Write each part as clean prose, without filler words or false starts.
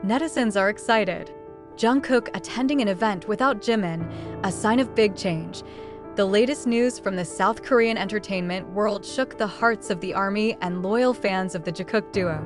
Netizens are excited. Jungkook attending an event without Jimin, a sign of big change. The latest news from the South Korean entertainment world shook the hearts of the ARMY and loyal fans of the Jungkook duo.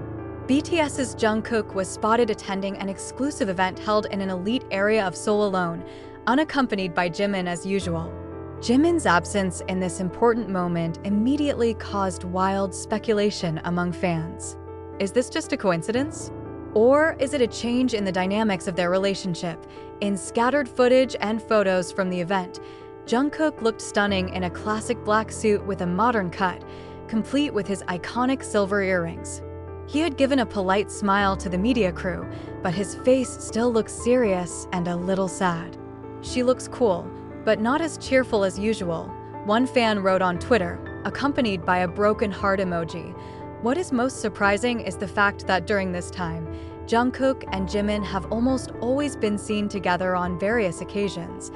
BTS's Jungkook was spotted attending an exclusive event held in an elite area of Seoul alone, unaccompanied by Jimin as usual. Jimin's absence in this important moment immediately caused wild speculation among fans. Is this just a coincidence? Or is it a change in the dynamics of their relationship? In scattered footage and photos from the event, Jungkook looked stunning in a classic black suit with a modern cut, complete with his iconic silver earrings. He had given a polite smile to the media crew, but his face still looks serious and a little sad. "She looks cool, but not as cheerful as usual," one fan wrote on Twitter, accompanied by a broken heart emoji. What is most surprising is the fact that during this time, Jungkook and Jimin have almost always been seen together on various occasions,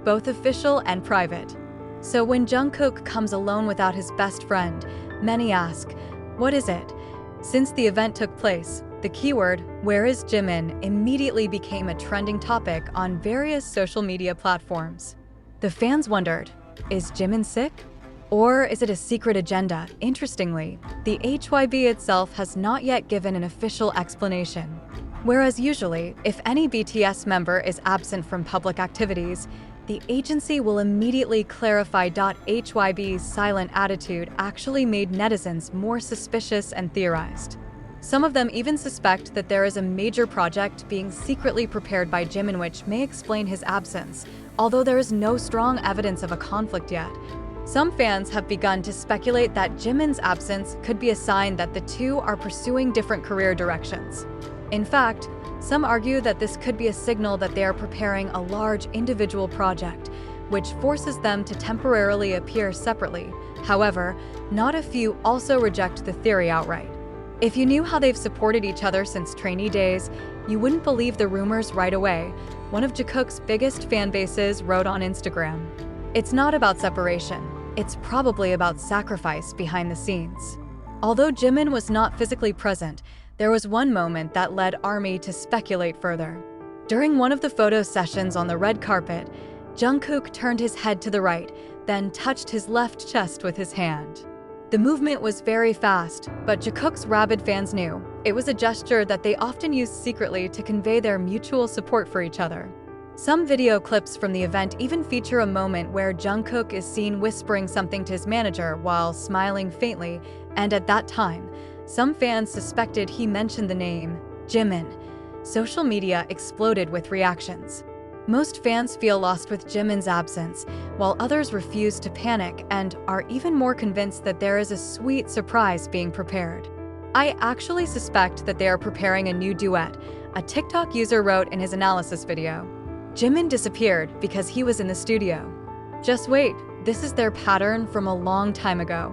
both official and private. So when Jungkook comes alone without his best friend, many ask, what is it? Since the event took place, the keyword, "Where is Jimin?" immediately became a trending topic on various social media platforms. The fans wondered, is Jimin sick? Or is it a secret agenda? Interestingly, the HYB itself has not yet given an official explanation. Whereas usually, if any BTS member is absent from public activities, the agency will immediately clarify. HYB's silent attitude actually made netizens more suspicious and theorized. Some of them even suspect that there is a major project being secretly prepared by Jimin which may explain his absence, although there is no strong evidence of a conflict yet. Some fans have begun to speculate that Jimin's absence could be a sign that the two are pursuing different career directions. In fact, some argue that this could be a signal that they are preparing a large individual project, which forces them to temporarily appear separately. However, not a few also reject the theory outright. If you knew how they've supported each other since trainee days, you wouldn't believe the rumors right away, one of Jungkook's biggest fan bases wrote on Instagram. It's not about separation, it's probably about sacrifice behind the scenes. Although Jimin was not physically present, there was one moment that led ARMY to speculate further. During one of the photo sessions on the red carpet, Jungkook turned his head to the right, then touched his left chest with his hand. The movement was very fast, but Jungkook's rabid fans knew it was a gesture that they often used secretly to convey their mutual support for each other. Some video clips from the event even feature a moment where Jungkook is seen whispering something to his manager while smiling faintly, and at that time, some fans suspected he mentioned the name Jimin. Social media exploded with reactions. Most fans feel lost with Jimin's absence, while others refuse to panic and are even more convinced that there is a sweet surprise being prepared. "I actually suspect that they are preparing a new duet," a TikTok user wrote in his analysis video. "Jimin disappeared because he was in the studio. Just wait, this is their pattern from a long time ago."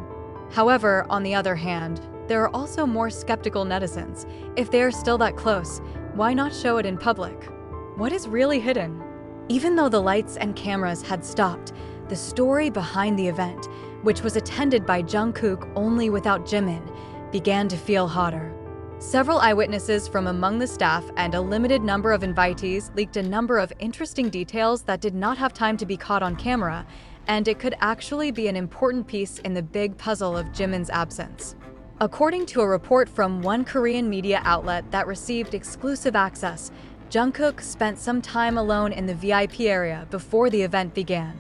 However, on the other hand, there are also more skeptical netizens. If they are still that close, why not show it in public? What is really hidden? Even though the lights and cameras had stopped, the story behind the event, which was attended by Jungkook only without Jimin, began to feel hotter. Several eyewitnesses from among the staff and a limited number of invitees leaked a number of interesting details that did not have time to be caught on camera, and it could actually be an important piece in the big puzzle of Jimin's absence. According to a report from one Korean media outlet that received exclusive access, Jungkook spent some time alone in the VIP area before the event began.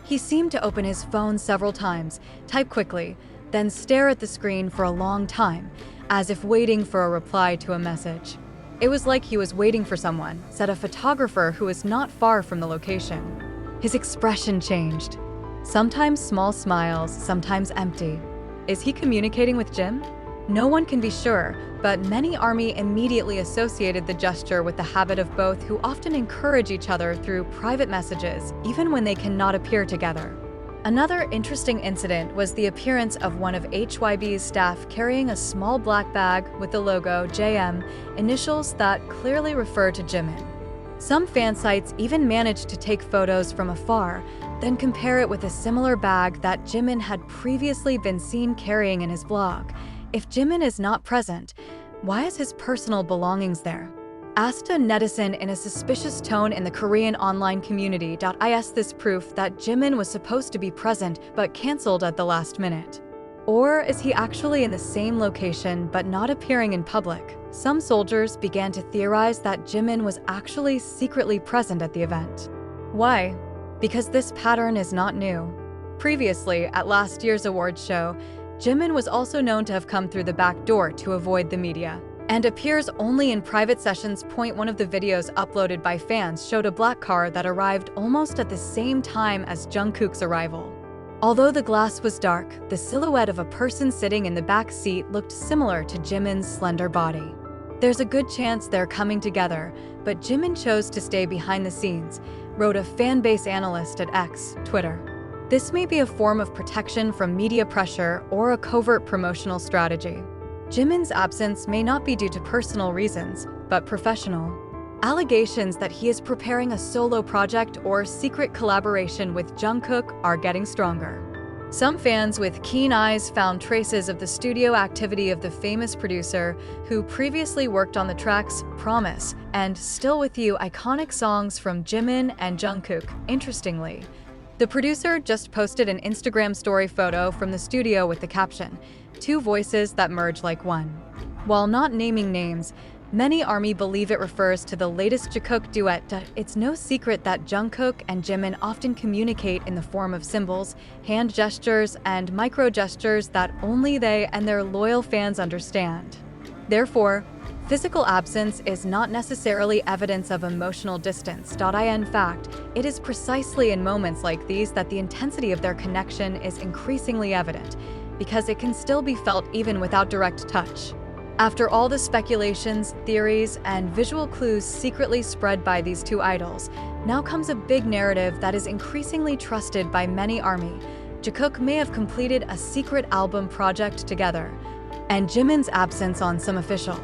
He seemed to open his phone several times, type quickly, then stare at the screen for a long time, as if waiting for a reply to a message. "It was like he was waiting for someone," said a photographer who was not far from the location. His expression changed. Sometimes small smiles, sometimes empty. Is he communicating with Jim? No one can be sure, but many ARMY immediately associated the gesture with the habit of both, who often encourage each other through private messages, even when they cannot appear together. Another interesting incident was the appearance of one of HYB's staff carrying a small black bag with the logo JM, initials that clearly refer to Jimin. Some fan sites even managed to take photos from afar, then compare it with a similar bag that Jimin had previously been seen carrying in his blog. If Jimin is not present, why is his personal belongings there? Asked a netizen in a suspicious tone in the Korean online community, "Is this proof that Jimin was supposed to be present but cancelled at the last minute? Or is he actually in the same location but not appearing in public?" Some soldiers began to theorize that Jimin was actually secretly present at the event. Why? Because this pattern is not new. Previously, at last year's awards show, Jimin was also known to have come through the back door to avoid the media, and appears only in private sessions. One of the videos uploaded by fans showed a black car that arrived almost at the same time as Jungkook's arrival. Although the glass was dark, the silhouette of a person sitting in the back seat looked similar to Jimin's slender body. There's a good chance they're coming together, but Jimin chose to stay behind the scenes, wrote a fanbase analyst at X, Twitter. This may be a form of protection from media pressure or a covert promotional strategy. Jimin's absence may not be due to personal reasons, but professional. Allegations that he is preparing a solo project or secret collaboration with Jungkook are getting stronger. Some fans with keen eyes found traces of the studio activity of the famous producer who previously worked on the tracks Promise and Still With You, iconic songs from Jimin and Jungkook. Interestingly, the producer just posted an Instagram story photo from the studio with the caption, "Two voices that merge like one." While not naming names, many ARMY believe it refers to the latest Jungkook duet. It's no secret that Jungkook and Jimin often communicate in the form of symbols, hand gestures, and micro gestures that only they and their loyal fans understand. Therefore, physical absence is not necessarily evidence of emotional distance. In fact, it is precisely in moments like these that the intensity of their connection is increasingly evident, because it can still be felt even without direct touch. After all the speculations, theories, and visual clues secretly spread by these two idols, now comes a big narrative that is increasingly trusted by many ARMY. Jungkook may have completed a secret album project together, and Jimin's absence on some official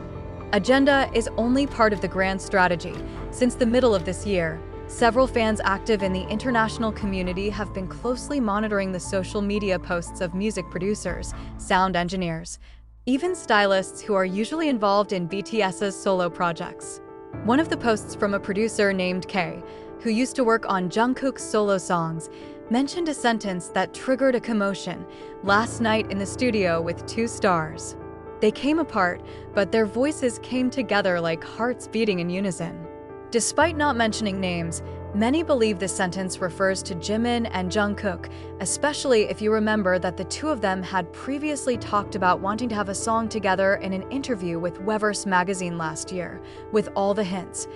agenda is only part of the grand strategy. Since the middle of this year, several fans active in the international community have been closely monitoring the social media posts of music producers, sound engineers, even stylists who are usually involved in BTS's solo projects. One of the posts from a producer named K, who used to work on Jungkook's solo songs, mentioned a sentence that triggered a commotion: "Last night in the studio with two stars. They came apart, but their voices came together like hearts beating in unison." Despite not mentioning names, many believe this sentence refers to Jimin and Jungkook, especially if you remember that the two of them had previously talked about wanting to have a song together in an interview with Weverse magazine last year. With all the hints,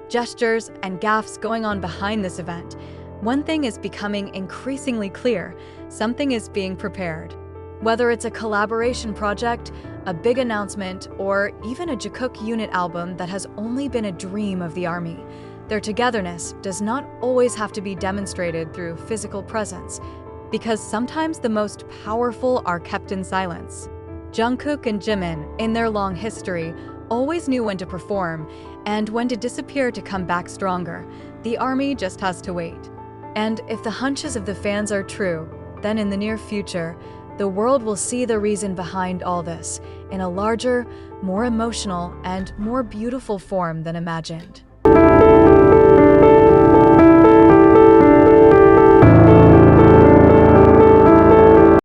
gestures, and gaffes going on behind this event, one thing is becoming increasingly clear: something is being prepared. Whether it's a collaboration project, a big announcement, or even a Jungkook unit album that has only been a dream of the ARMY, their togetherness does not always have to be demonstrated through physical presence, because sometimes the most powerful are kept in silence. Jungkook and Jimin, in their long history, always knew when to perform and when to disappear to come back stronger. The ARMY just has to wait. And if the hunches of the fans are true, then in the near future, the world will see the reason behind all this in a larger, more emotional, and more beautiful form than imagined.